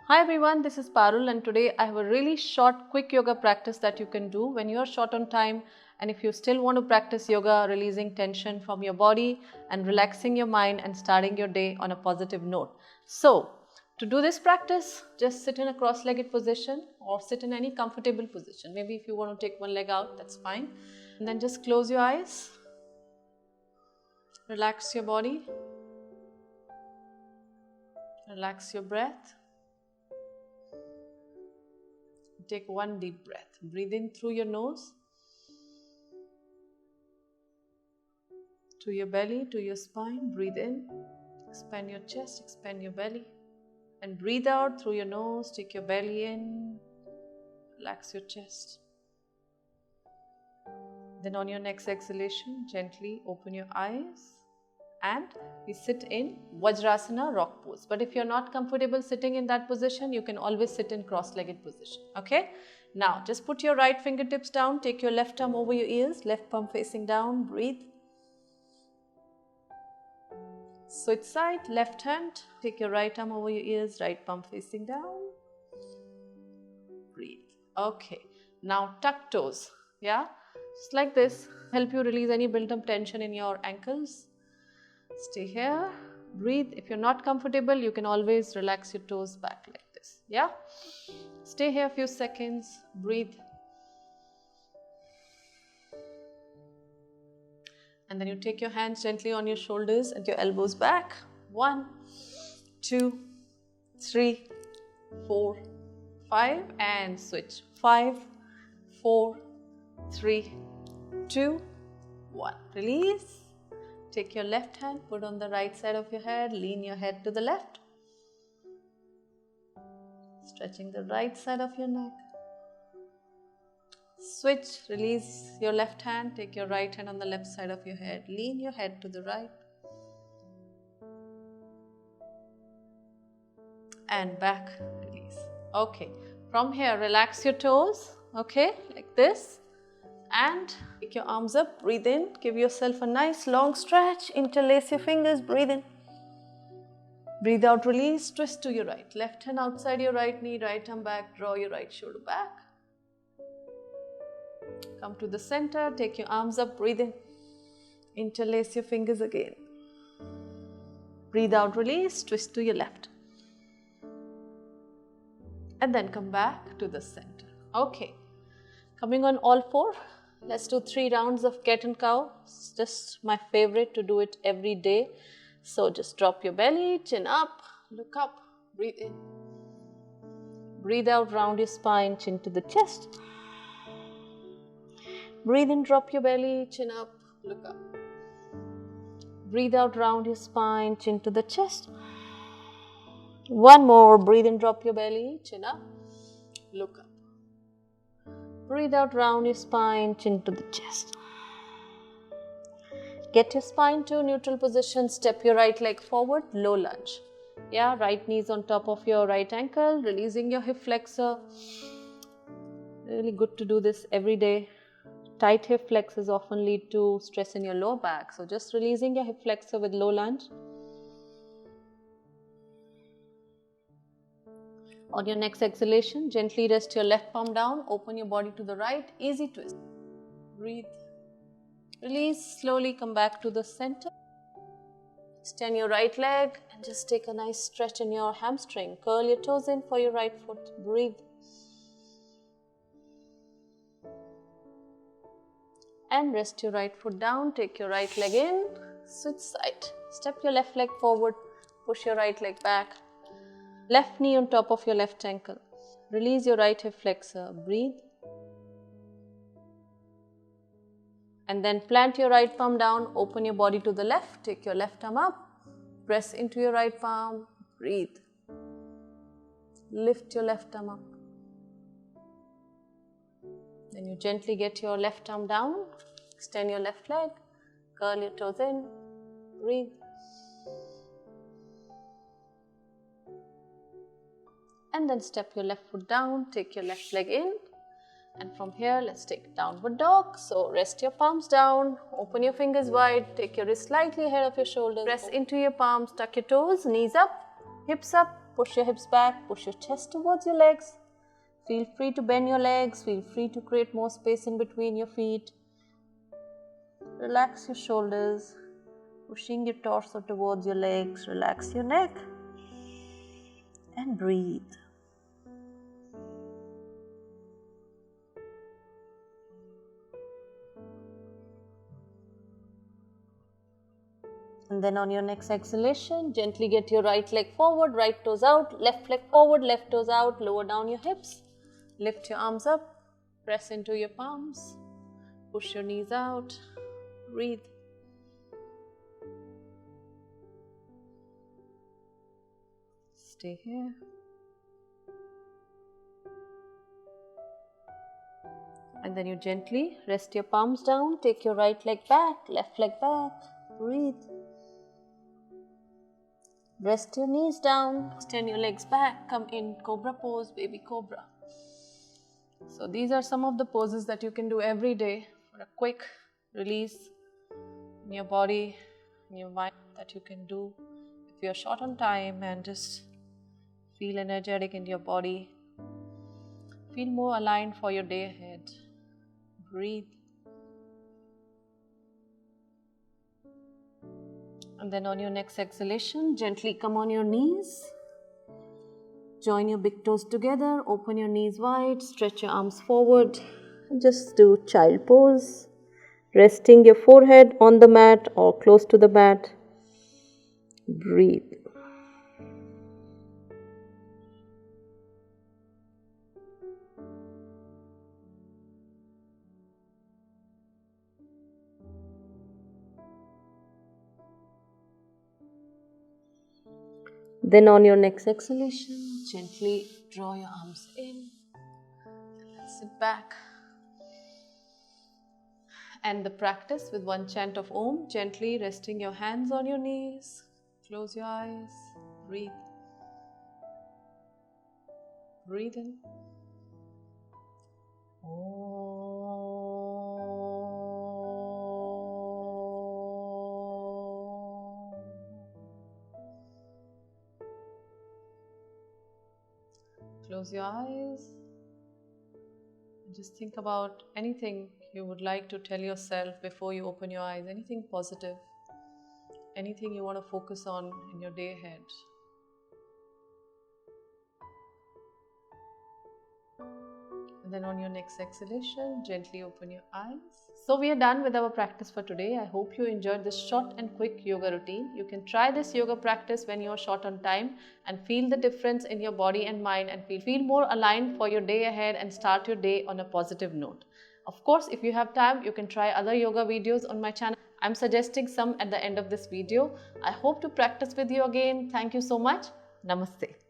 Hi everyone, this is Parul and today I have a really short quick yoga practice that you can do when you are short on time, and if you still want to practice yoga, releasing tension from your body and relaxing your mind and starting your day on a positive note. So to do this practice, just sit in a cross-legged position or sit in any comfortable position. Maybe if you want to take one leg out, that's fine. And then just close your eyes, relax your body, relax your breath. Take one deep breath. Breathe in through your nose, to your belly, to your spine. Breathe in, expand your chest, expand your belly. And breathe out through your nose, take your belly in, relax your chest. Then on your next exhalation, gently open your eyes and we sit in Vajrasana rock pose. But if you're not comfortable sitting in that position, you can always sit in cross-legged position. Okay? Now just put your right fingertips down, take your left arm over your ears, left palm facing down, breathe. Switch side, left hand, take your right arm over your ears, right palm facing down, breathe. Okay, now tuck toes, yeah, just like this, help you release any built-up tension in your ankles. Stay here, breathe. If you're not comfortable, you can always relax your toes back like this, yeah. Stay here a few seconds, breathe. And then you take your hands gently on your shoulders and your elbows back. 1, 2, 3, 4, 5 and switch. 5, 4, 3, 2, 1. Release. Take your left hand, put on the right side of your head, lean your head to the left. Stretching the right side of your neck. Switch, release your left hand, take your right hand on the left side of your head, lean your head to the right. And back, release. Okay, from here, relax your toes, okay, like this. And take your arms up, breathe in, give yourself a nice long stretch, interlace your fingers, breathe in. Breathe out, release, twist to your right. Left hand outside your right knee, right arm back, draw your right shoulder back. Come to the center, take your arms up, breathe in. Interlace your fingers again. Breathe out, release, twist to your left. And then come back to the center. Okay, coming on all four. Let's do 3 rounds of cat and cow. It's just my favorite to do it every day. So just drop your belly, chin up, look up, breathe in. Breathe out, round your spine, chin to the chest. Breathe in, drop your belly, chin up, look up. Breathe out, round your spine, chin to the chest. One more, breathe in, drop your belly, chin up, look up. Breathe out, round your spine, chin to the chest. Get your spine to neutral position, step your right leg forward, low lunge. Yeah, right knee is on top of your right ankle, releasing your hip flexor. Really good to do this every day. Tight hip flexors often lead to stress in your lower back. So just releasing your hip flexor with low lunge. On your next exhalation, gently rest your left palm down, open your body to the right, easy twist. Breathe. Release, slowly come back to the center. Extend your right leg and just take a nice stretch in your hamstring. Curl your toes in for your right foot. Breathe. And rest your right foot down, take your right leg in, switch side. Step your left leg forward, push your right leg back. Left knee on top of your left ankle. Release your right hip flexor. Breathe. And then plant your right palm down. Open your body to the left. Take your left arm up. Press into your right palm. Breathe. Lift your left arm up. Then you gently get your left arm down. Extend your left leg. Curl your toes in. Breathe. And then step your left foot down, take your left leg in, and from here let's take downward dog. So rest your palms down, open your fingers wide, take your wrist slightly ahead of your shoulder, press into your palms, tuck your toes, knees up, hips up, push your hips back, push your chest towards your legs. Feel free to bend your legs, feel free to create more space in between your feet. Relax your shoulders, pushing your torso towards your legs, relax your neck and breathe. And then on your next exhalation, gently get your right leg forward, right toes out, left leg forward, left toes out, lower down your hips, lift your arms up, press into your palms, push your knees out, breathe. Stay here. And then you gently rest your palms down, take your right leg back, left leg back, breathe. Rest your knees down, extend your legs back, come in cobra pose, baby cobra. So these are some of the poses that you can do every day for a quick release in your body, in your mind, that you can do if you're short on time and just feel energetic in your body. Feel more aligned for your day ahead. Breathe. And then on your next exhalation, gently come on your knees. Join your big toes together, open your knees wide, stretch your arms forward. And just do child pose. Resting your forehead on the mat or close to the mat. Breathe. Then on your next exhalation, gently draw your arms in, sit back. And the practice with one chant of Om, gently resting your hands on your knees, close your eyes, breathe. Breathe in. Om. Close your eyes and just think about anything you would like to tell yourself before you open your eyes, anything positive, anything you want to focus on in your day ahead. And then on your next exhalation, gently open your eyes. So we are done with our practice for today. I hope you enjoyed this short and quick yoga routine. You can try this yoga practice when you are short on time and feel the difference in your body and mind and feel more aligned for your day ahead and start your day on a positive note. Of course, if you have time, you can try other yoga videos on my channel. I'm suggesting some at the end of this video. I hope to practice with you again. Thank you so much. Namaste.